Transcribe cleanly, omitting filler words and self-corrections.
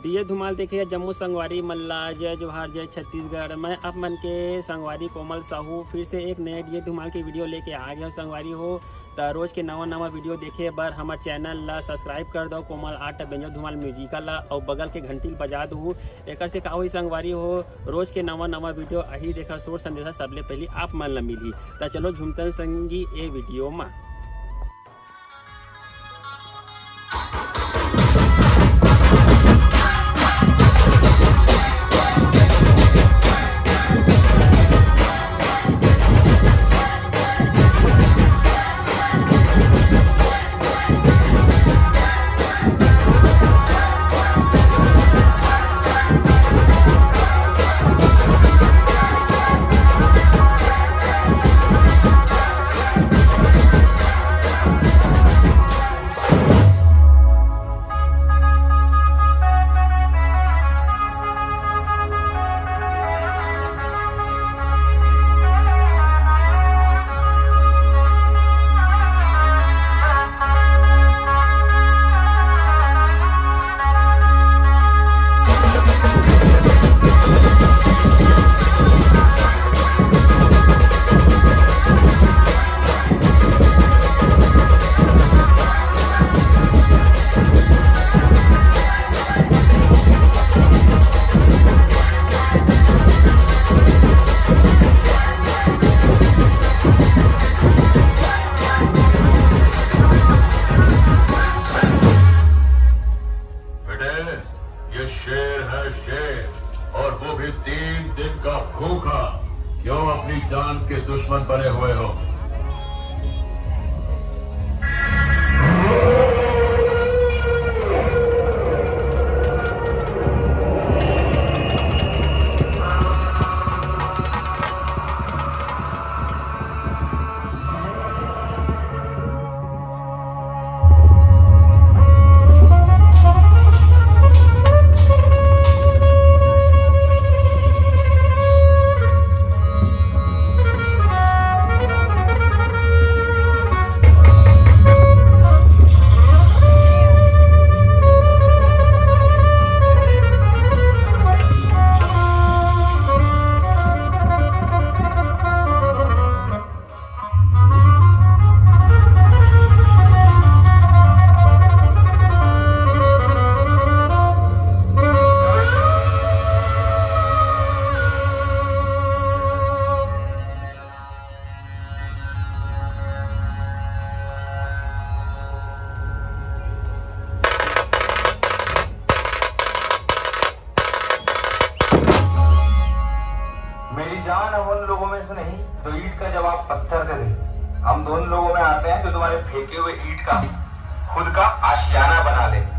दिए धुमाल देखिए जम्मू संगवारी मल्ला जय जोहार जय छत्तीसगढ़। मैं आप मन के संगवारी कोमल साहू फिर से एक नए दिए धुमाल की वीडियो लेके आ गया संगवारी हो। तो रोज के नवा वीडियो देखे बर हमारे चैनल ला सब्सक्राइब कर दो कोमल आर्ट बेंजो धुमाल म्यूजिकल ला और बगल के घंटी बजा दू। एक से का हुई संगवारी हो रोज के नवा वीडियो अही देखा सोर संदेशा सबले पहले आप मन ला मिली। तो चलो झुमतन संगी ए वीडियो में। ये शेर है शेर और वो भी 3 दिन का भूखा। क्यों अपनी जान के दुश्मन बने हुए हो? मेरी जान अब उन लोगों में से नहीं तो ईंट का जवाब पत्थर से दे। हम दोनों लोगों में आते हैं जो तुम्हारे फेंके हुए ईंट का खुद का आशियाना बना ले।